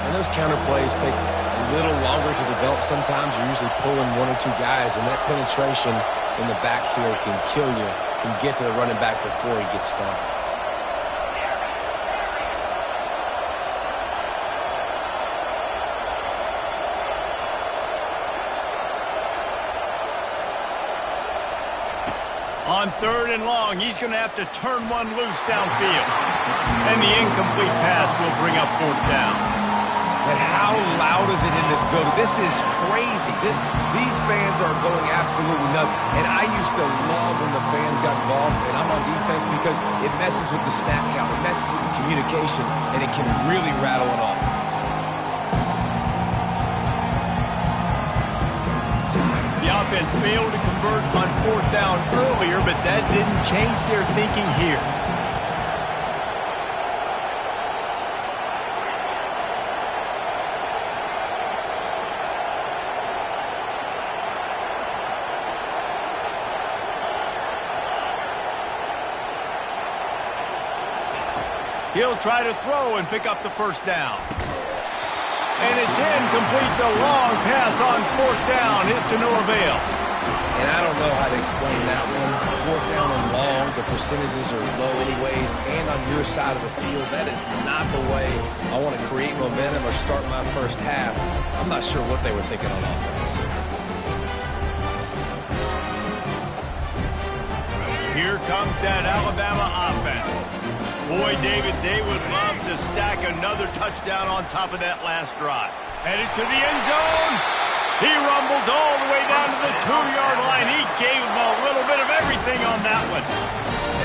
And those counter plays take a little longer to develop sometimes. You're usually pulling 1 or 2 guys, and that penetration in the backfield can kill you, can get to the running back before he gets started. On 3rd and long, he's going to have to turn one loose downfield. And the incomplete pass will bring up 4th down. And how loud is it in this building? This is crazy. These fans are going absolutely nuts. And I used to love when the fans got involved, and I'm on defense because it messes with the snap count, it messes with the communication, and it can really rattle an offense. The offense failed to convert on 4th down earlier, but that didn't change their thinking here. He'll try to throw and pick up the 1st down. And it's incomplete. The long pass on 4th down is to no avail. And I don't know how to explain that one. 4th down and long, the percentages are low anyways, and on your side of the field, that is not the way I want to create momentum or start my first half. I'm not sure what they were thinking on offense. Here comes that Alabama offense. Boy, David, they would love to stack another touchdown on top of that last drive. Headed to the end zone. He rumbles all the way down to the 2-yard line. He gave them a little bit of everything on that one.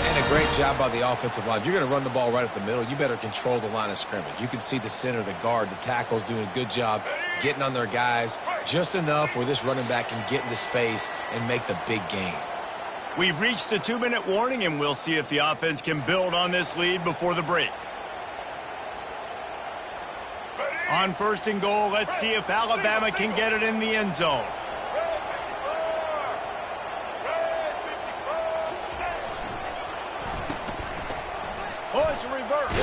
And a great job by the offensive line. If you're going to run the ball right at the middle, you better control the line of scrimmage. You can see the center, the guard, the tackles doing a good job getting on their guys just enough where this running back can get into space and make the big game. We've reached the 2-minute warning, and we'll see if the offense can build on this lead before the break. On 1st and goal, let's see if Alabama can get it in the end zone. Oh, it's a reverse.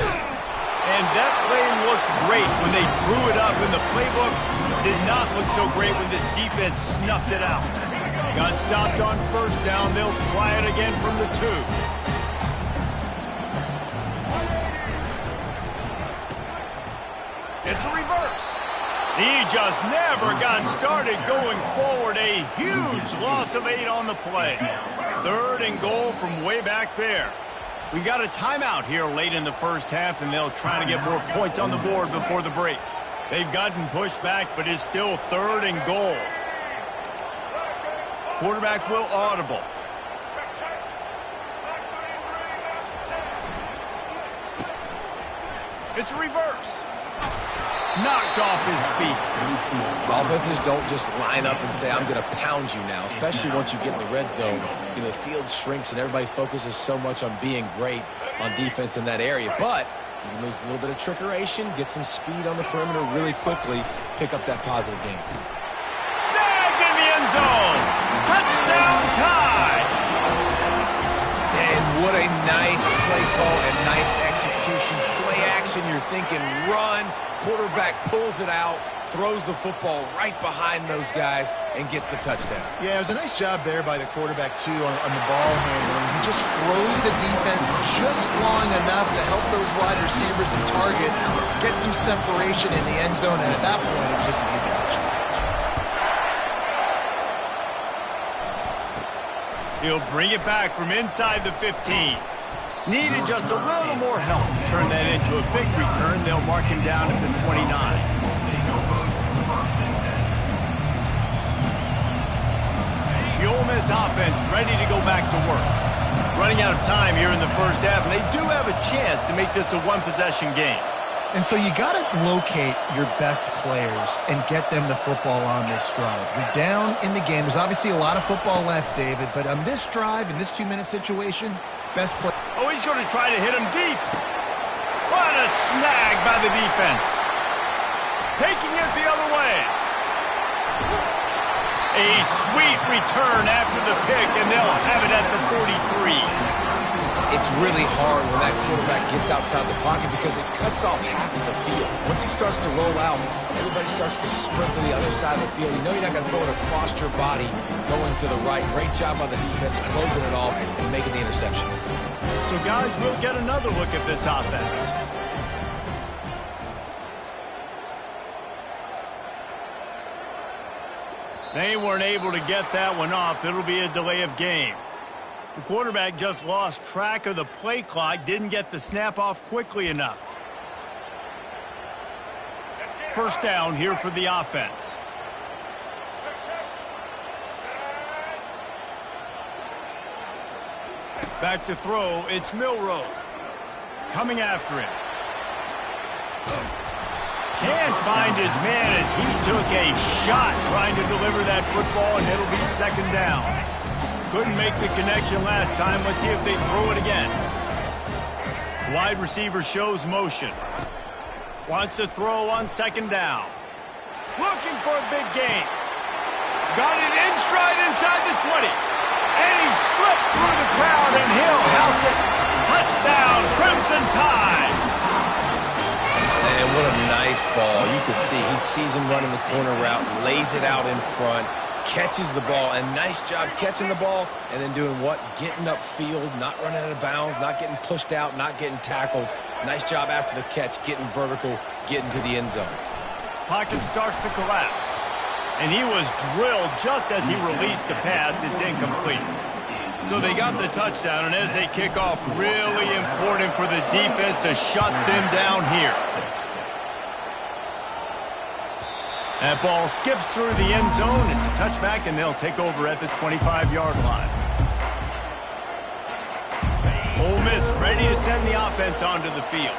And that play looked great when they drew it up, and the playbook did not look so great when this defense snuffed it out. Got stopped on 1st down. They'll try it again from the 2. It's a reverse. He just never got started going forward. A huge loss of 8 on the play. 3rd and goal from way back there. We got a timeout here late in the first half, and they'll try to get more points on the board before the break. They've gotten pushed back, but it's still 3rd and goal. Quarterback will audible. It's a reverse. Knocked off his feet. Offenses don't just line up and say, I'm going to pound you now, especially once you get in the red zone. You know, the field shrinks and everybody focuses so much on being great on defense in that area. But you can lose a little bit of trickeration, get some speed on the perimeter really quickly, pick up that positive game. Snagged in the end end zone. Touchdown tie. And what a nice play call and nice execution. Play action, you're thinking run. Quarterback pulls it out, throws the football right behind those guys, and gets the touchdown. Yeah, it was a nice job there by the quarterback, too, on the ball handling. He just froze the defense just long enough to help those wide receivers and targets get some separation in the end zone, and at that point, it was just an easy touchdown. He'll bring it back from inside the 15. Needed just a little more help to turn that into a big return. They'll mark him down at the 29. The Ole Miss offense ready to go back to work. Running out of time here in the first half, and they do have a chance to make this a one-possession game. And so you got to locate your best players and get them the football on this drive. You're down in the game. There's obviously a lot of football left, David, but on this drive, in this 2-minute situation, best play. Oh, he's going to try to hit him deep. What a snag by the defense. Taking it the other way. A sweet return after the pick, and they'll have it at the 43. It's really hard when that quarterback gets outside the pocket because it cuts off half of the field. Once he starts to roll out, everybody starts to sprint to the other side of the field. You know you're not going to throw it across your body going to the right. Great job by the defense closing it off and making the interception. So, guys, we'll get another look at this offense. They weren't able to get that one off. It'll be a delay of game. The quarterback just lost track of the play clock, didn't get the snap off quickly enough. First down here for the offense. Back to throw, it's Milroe. Coming after him. Can't find his man as he took a shot trying to deliver that football, and it'll be second down. Couldn't make the connection last time. Let's see if they throw it again. Wide receiver shows motion. Wants to throw on second down. Looking for a big gain. Got it in stride inside the 20. And he slipped through the crowd, and he'll house it. Touchdown, Crimson Tide. And what a nice ball. You can see he sees him running the corner route, lays it out in front, catches the ball, and nice job catching the ball and then doing what? Getting upfield, not running out of bounds, not getting pushed out, not getting tackled. Nice job after the catch, getting vertical, getting to the end zone. Pocket starts to collapse. And he was drilled just as he released the pass. It's incomplete. So they got the touchdown, and as they kick off, really important for the defense to shut them down here. That ball skips through the end zone. It's a touchback, and they'll take over at the 25-yard line. Ole Miss ready to send the offense onto the field.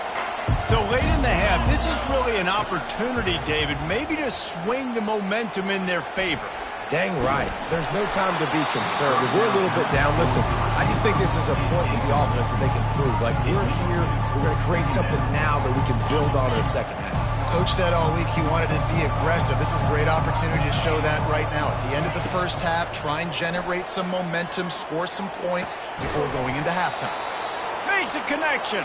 So late in the half, this is really an opportunity, David, maybe to swing the momentum in their favor. Dang right. There's no time to be conservative. We're a little bit down. Listen, I just think this is a point with the offense that they can prove. Like, we're here, we're going to create something now that we can build on in the second half. Coach said all week he wanted to be aggressive. This is a great opportunity to show that right now. At the end of the first half, try and generate some momentum, score some points before going into halftime. Makes a connection.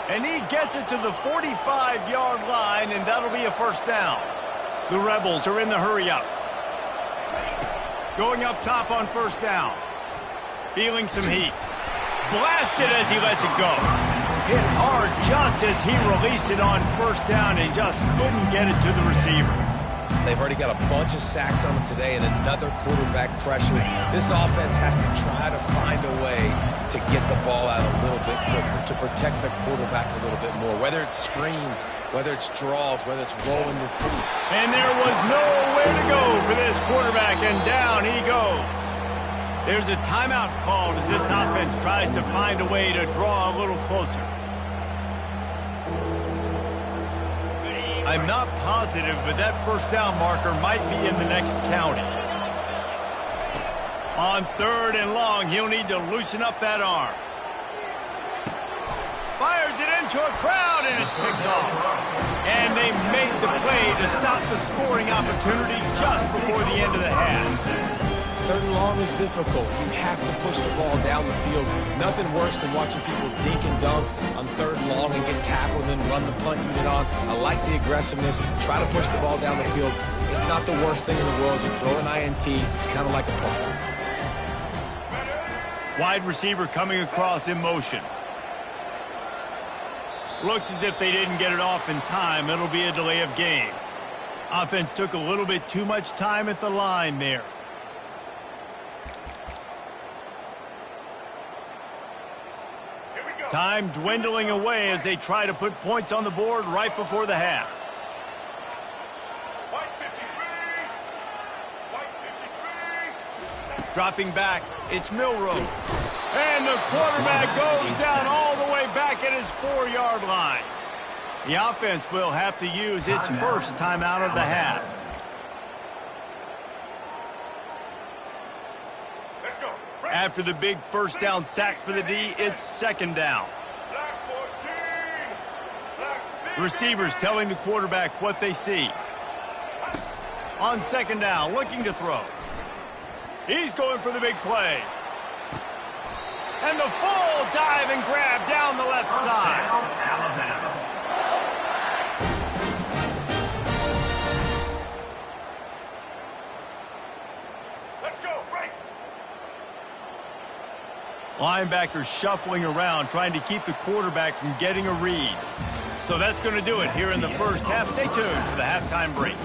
And he gets it to the 45-yard line, and that'll be a first down. The Rebels are in the hurry-up. Going up top on first down. Feeling some heat. Blasted as he lets it go. Hit hard just as he released it on first down and just couldn't get it to the receiver. They've already got a bunch of sacks on them today and another quarterback pressure. This offense has to try to find a way to get the ball out a little bit quicker, to protect the quarterback a little bit more, whether it's screens, whether it's draws, whether it's rolling repeat. And there was nowhere to go for this quarterback, and down he goes. There's a timeout called as this offense tries to find a way to draw a little closer. I'm not positive, but that first down marker might be in the next county. On third and long, he'll need to loosen up that arm. Fires it into a crowd, and it's picked off. And they made the play to stop the scoring opportunity just before the end of the half. Third and long is difficult. You have to push the ball down the field. Nothing worse than watching people dink and dunk on third and long and get tackled and then run the punt unit on. I like the aggressiveness. Try to push the ball down the field. It's not the worst thing in the world. You throw an INT, it's kind of like a punt. Wide receiver coming across in motion. Looks as if they didn't get it off in time. It'll be a delay of game. Offense took a little bit too much time at the line there. Time dwindling away as they try to put points on the board right before the half. Dropping back, it's Milrow. And the quarterback goes down all the way back at his 4-yard line. The offense will have to use its first timeout of the half. After the big first down sack for the D, it's second down. Receivers telling the quarterback what they see. On second down, looking to throw. He's going for the big play. And the full dive and grab down the left side. Alabama. Let's go, right. Linebackers shuffling around, trying to keep the quarterback from getting a read. So that's going to do it here in the first half. Stay tuned to the halftime break.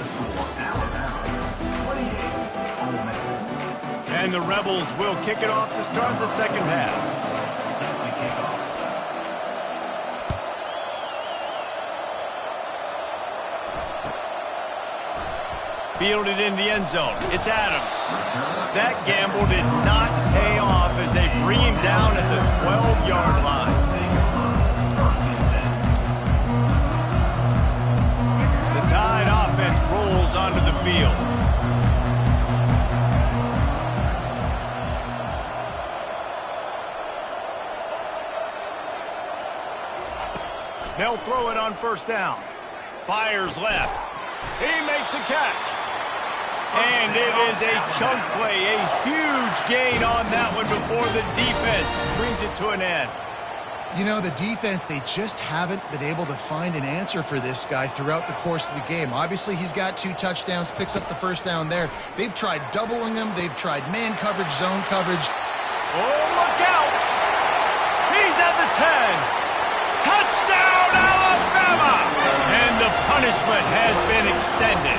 And the Rebels will kick it off to start the second half. Fielded in the end zone. It's Adams. That gamble did not pay off as they bring him down at the 12-yard line. The Tide offense rolls onto the field. They'll throw it on first down. Fires left. He makes a catch. And it is a chunk play, a huge gain on that one before the defense brings it to an end. You know, the defense, they just haven't been able to find an answer for this guy throughout the course of the game. Obviously, he's got 2 touchdowns, picks up the first down there. They've tried doubling him. They've tried man coverage, zone coverage. Oh, look out! He's at the 10. Touchdown, Alabama! And the punishment has been extended.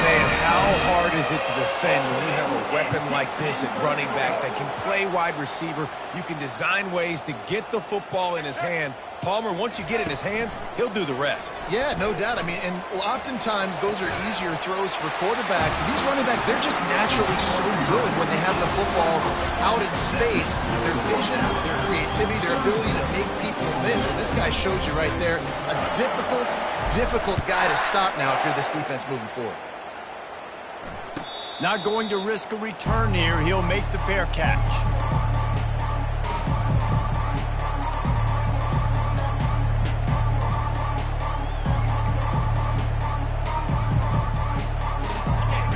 Man, how hard is it to defend when you have a weapon like this at running back that can play wide receiver? You can design ways to get the football in his hand. Palmer, once you get it in his hands, he'll do the rest. Yeah, no doubt. I mean, and oftentimes those are easier throws for quarterbacks. And these running backs, they're just naturally so good when they have the football out in space. Their vision, their creativity, their ability to make people miss. And this guy showed you right there, a difficult guy to stop now if you're this defense moving forward. Not going to risk a return here. He'll make the fair catch.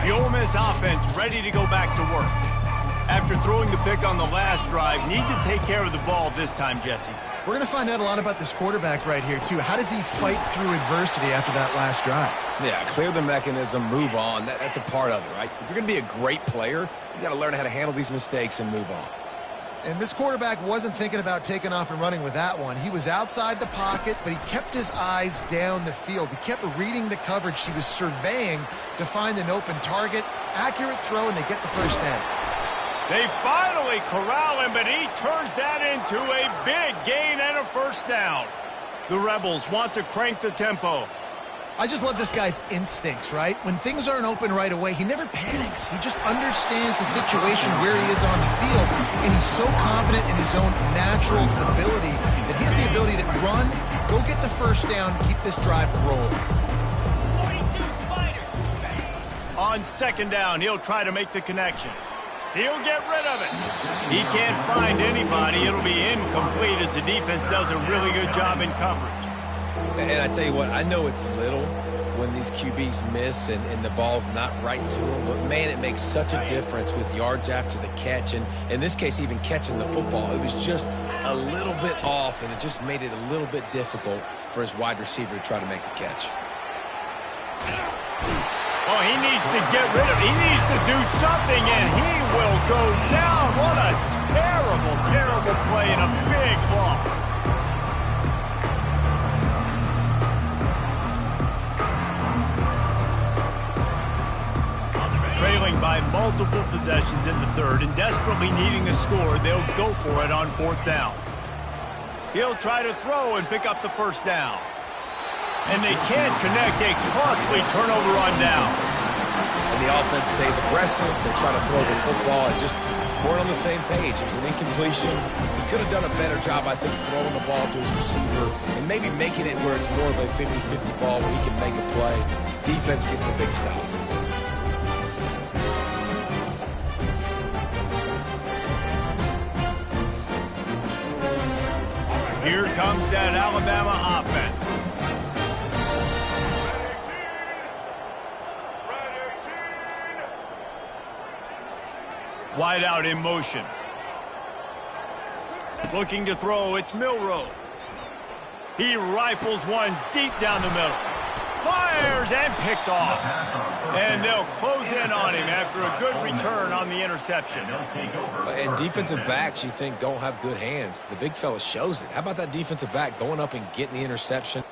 The Ole Miss offense ready to go back to work. After throwing the pick on the last drive, need to take care of the ball this time, Jesse. We're going to find out a lot about this quarterback right here, too. How does he fight through adversity after that last drive? Yeah, clear the mechanism, move on. That's a part of it, right? If you're going to be a great player, you got to learn how to handle these mistakes and move on. And this quarterback wasn't thinking about taking off and running with that one. He was outside the pocket, but he kept his eyes down the field. He kept reading the coverage. He was surveying to find an open target. Accurate throw, and they get the first down. They finally corral him, but he turns that into a big gain and a first down. The Rebels want to crank the tempo. I just love this guy's instincts, right? When things aren't open right away, he never panics. He just understands the situation where he is on the field, and he's so confident in his own natural ability that he has the ability to run, go get the first down, keep this drive rolling. 42 Spider. On second down, he'll try to make the connection. He'll get rid of it. He can't find anybody. It'll be incomplete as the defense does a really good job in coverage. And I tell you what, I know it's little when these QBs miss and the ball's not right to them, but man, it makes such a difference with yards after the catch, and in this case, even catching the football. It was just a little bit off, and it just made it a little bit difficult for his wide receiver to try to make the catch. Oh, he needs to get rid of it. He needs to do something, and he will go down. What a terrible, terrible play and a big loss. Trailing by multiple possessions in the third and desperately needing a score, they'll go for it on fourth down. He'll try to throw and pick up the first down. And they can't connect a costly turnover on downs. And the offense stays aggressive. They try to throw the football and just weren't on the same page. It was an incompletion. He could have done a better job, I think, throwing the ball to his receiver and maybe making it where it's more of a 50-50 ball where he can make a play. Defense gets the big stop. Here comes that Alabama offense. Wide out in motion. Looking to throw, it's Milroe. He rifles one deep down the middle. Fires and picked off. And they'll close in on him after a good return on the interception. And defensive backs, you think, don't have good hands. The big fella shows it. How about that defensive back going up and getting the interception?